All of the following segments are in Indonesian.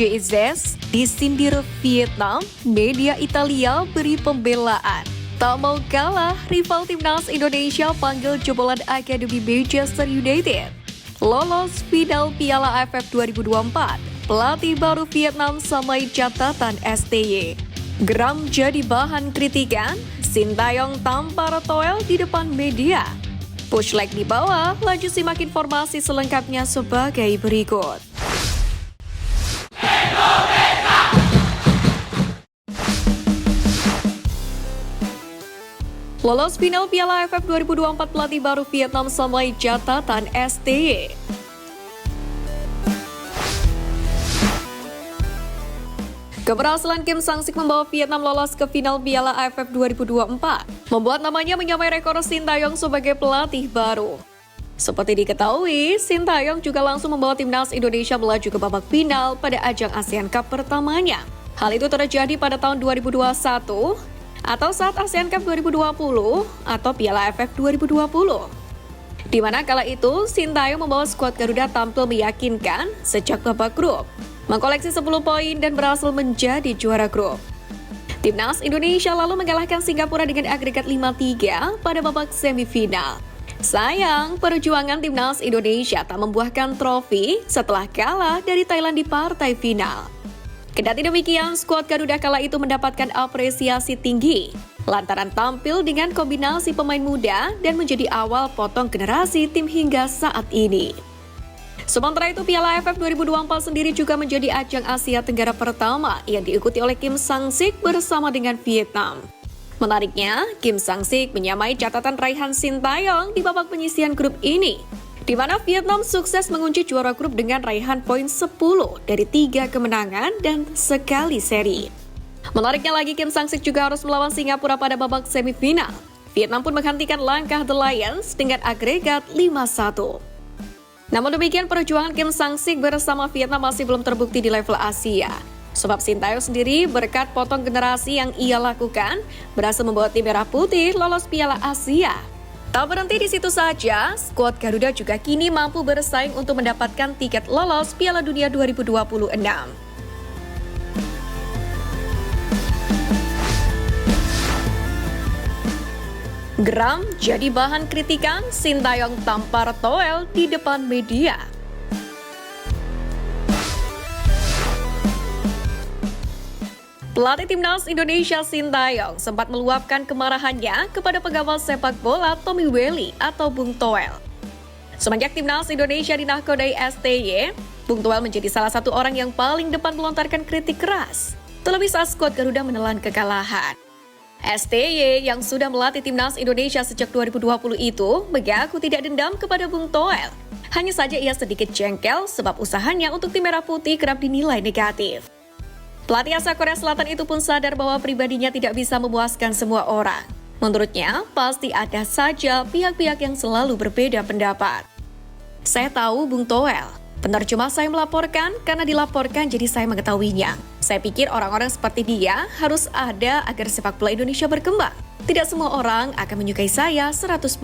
JZ disindir Vietnam, media Italia beri pembelaan. Tak mau kalah, rival timnas Indonesia panggil jebolan Akademi Manchester United. Lolos final Piala AFF 2024, pelatih baru Vietnam samai catatan STY. Geram jadi bahan kritikan, Sintayong tampar toel di depan media. Push like di bawah, lanjut simak informasi selengkapnya sebagai berikut. Lolos final Piala AFF 2024, pelatih baru Vietnam samai catatan STY. Keberhasilan Kim Sang-sik membawa Vietnam lolos ke final Piala AFF 2024 membuat namanya menyamai rekor Sintayong sebagai pelatih baru. Seperti diketahui, Sintayong juga langsung membawa timnas Indonesia melaju ke babak final pada ajang ASEAN Cup pertamanya. Hal itu terjadi pada tahun 2021 atau saat ASEAN Cup 2020 atau Piala AFF 2020. Di mana kala itu Sintayong membawa skuad Garuda tampil meyakinkan sejak babak grup, mengkoleksi 10 poin dan berhasil menjadi juara grup. Timnas Indonesia lalu mengalahkan Singapura dengan agregat 5-3 pada babak semifinal. Sayang, perjuangan timnas Indonesia tak membuahkan trofi setelah kalah dari Thailand di partai final. Kendati demikian, skuad Garuda kala itu mendapatkan apresiasi tinggi lantaran tampil dengan kombinasi pemain muda dan menjadi awal potong generasi tim hingga saat ini. Sementara itu, Piala AFF 2024 sendiri juga menjadi ajang Asia Tenggara pertama yang diikuti oleh Kim Sang-sik bersama dengan Vietnam. Menariknya, Kim Sang-sik menyamai catatan raihan Sintayong di babak penyisihan grup ini, di mana Vietnam sukses mengunci juara grup dengan raihan poin 10 dari 3 kemenangan dan sekali seri. Menariknya lagi, Kim Sang-sik juga harus melawan Singapura pada babak semifinal. Vietnam pun menghentikan langkah The Lions dengan agregat 5-1. Namun demikian, perjuangan Kim Sang-sik bersama Vietnam masih belum terbukti di level Asia. Sebab Sintayong sendiri berkat potong generasi yang ia lakukan, berhasil membawa tim merah putih lolos Piala Asia. Tak berhenti di situ saja, skuad Garuda juga kini mampu bersaing untuk mendapatkan tiket lolos Piala Dunia 2026. Geram jadi bahan kritikan, Sintayong tampar toel di depan media. Pelatih timnas Indonesia Sintayong sempat meluapkan kemarahannya kepada pengawal sepak bola Tommy Welly atau Bung Toel. Semenjak timnas Indonesia dinahkodai STY, Bung Toel menjadi salah satu orang yang paling depan melontarkan kritik keras, terlebih saat skuad Garuda menelan kekalahan. STY yang sudah melatih timnas Indonesia sejak 2020 itu mengaku tidak dendam kepada Bung Toel. Hanya saja ia sedikit jengkel sebab usahanya untuk tim merah putih kerap dinilai negatif. Pelatih asal Korea Selatan itu pun sadar bahwa pribadinya tidak bisa memuaskan semua orang. Menurutnya, pasti ada saja pihak-pihak yang selalu berbeda pendapat. Saya tahu Bung Toel, benar cuma saya melaporkan karena dilaporkan jadi saya mengetahuinya. Saya pikir orang-orang seperti dia harus ada agar sepak bola Indonesia berkembang. Tidak semua orang akan menyukai saya 100%.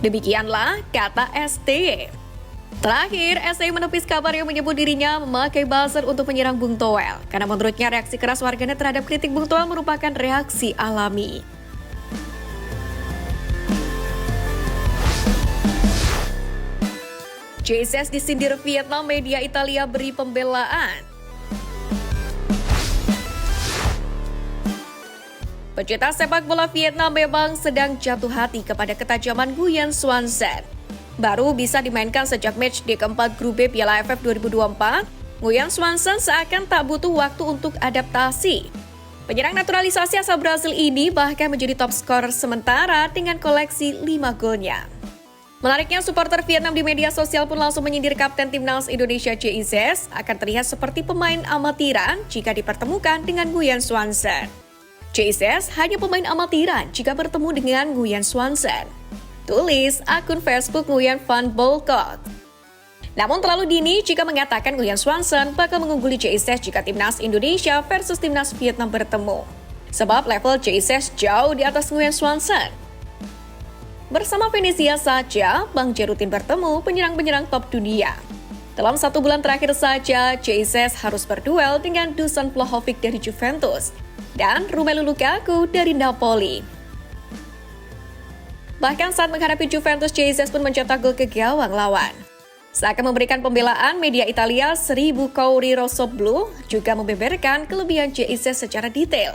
Demikianlah kata STY. Terakhir, STY menepis kabar yang menyebut dirinya memakai buzzer untuk menyerang Bung Toel, karena menurutnya reaksi keras warganet terhadap kritik Bung Toel merupakan reaksi alami. JZ disindir Vietnam, media Italia beri pembelaan. Pecinta sepak bola Vietnam memang sedang jatuh hati kepada ketajaman Nguyen Xuan Xuan. Baru bisa dimainkan sejak match di keempat grup B Piala AFF 2024, Nguyen Xuan Xuan seakan tak butuh waktu untuk adaptasi. Penyerang naturalisasi asal Brasil ini bahkan menjadi top skor sementara dengan koleksi 5 golnya. Menariknya, supporter Vietnam di media sosial pun langsung menyindir kapten timnas Indonesia JZ akan terlihat seperti pemain amatiran jika dipertemukan dengan Nguyen Xuan Xuan. JZ hanya pemain amatiran jika bertemu dengan Nguyen Xuan Xuan, tulis akun Facebook Nguyen Van Bolkot. Namun terlalu dini jika mengatakan Nguyen Xuan Xuan bakal mengungguli JZ jika timnas Indonesia versus timnas Vietnam bertemu. Sebab level JZ jauh di atas Nguyen Xuan Xuan. Bersama Venezia saja, Bang Jerutin bertemu penyerang-penyerang top dunia. Dalam 1 bulan terakhir saja, Jesus harus berduel dengan Dusan Vlahovic dari Juventus dan Romelu Lukaku dari Napoli. Bahkan saat menghadapi Juventus, Jesus pun mencetak gol ke gawang lawan. Seakan memberikan pembelaan, media Italia 1000 Corriere Rossoblu juga membeberkan kelebihan Jesus secara detail.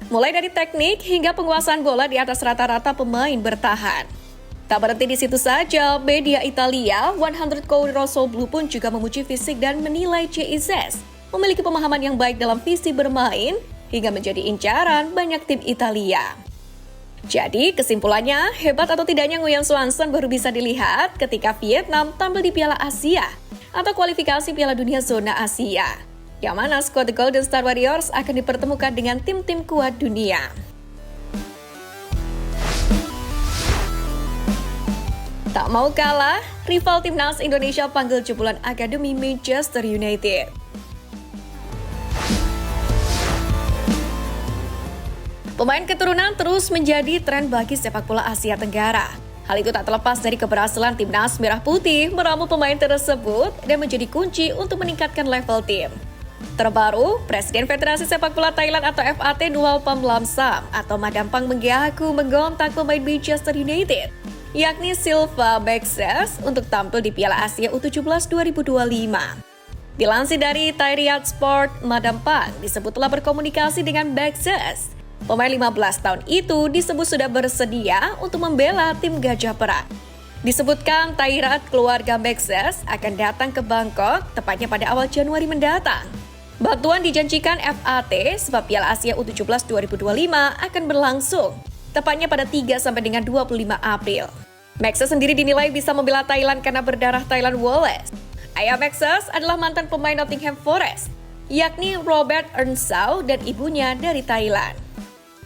Mulai dari teknik hingga penguasaan bola di atas rata-rata pemain bertahan. Tak berhenti di situ saja, media Italia 100 Corriere Rossoblu pun juga memuji fisik dan menilai Jesus memiliki pemahaman yang baik dalam visi bermain hingga menjadi incaran banyak tim Italia. Jadi kesimpulannya, hebat atau tidaknya Nguyen Swanson baru bisa dilihat ketika Vietnam tampil di Piala Asia atau kualifikasi Piala Dunia Zona Asia, yang mana skuad The Golden Star Warriors akan dipertemukan dengan tim-tim kuat dunia. Tak mau kalah, rival timnas Indonesia panggil jebolan Akademi Manchester United. Pemain keturunan terus menjadi tren bagi sepak bola Asia Tenggara. Hal itu tak terlepas dari keberhasilan timnas Merah Putih meramu pemain tersebut dan menjadi kunci untuk meningkatkan level tim. Terbaru, Presiden Federasi Sepak Bola Thailand atau FAT Nualpam Lamsam atau Madampang mengaku menggontak pemain Manchester United, yakni Silva Baxes untuk tampil di Piala Asia U17 2025. Dilansir dari Thai Riyadh Sport, Madampang disebut telah berkomunikasi dengan Baxes. Pemain 15 tahun itu disebut sudah bersedia untuk membela tim Gajah Perang. Disebutkan Thai Riyadh keluarga Baxes akan datang ke Bangkok tepatnya pada awal Januari mendatang. Bantuan dijanjikan FAT sebab Piala Asia U17 2025 akan berlangsung tepatnya pada 3 sampai dengan 25 April. Maxes sendiri dinilai bisa membela Thailand karena berdarah Thailand Wallace. Ayah Maxes adalah mantan pemain Nottingham Forest, yakni Robert Earnshaw dan ibunya dari Thailand.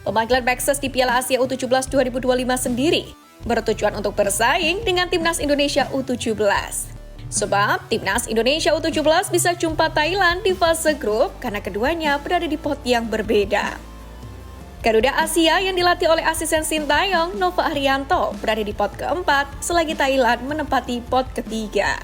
Pemanggilan Maxes di Piala Asia U17 2025 sendiri bertujuan untuk bersaing dengan Timnas Indonesia U17. Sebab Timnas Indonesia U17 bisa jumpa Thailand di fase grup karena keduanya berada di pot yang berbeda. Garuda Asia yang dilatih oleh asisten Sintayong, Nova Arianto, berada di pot keempat selagi Thailand menempati pot ketiga.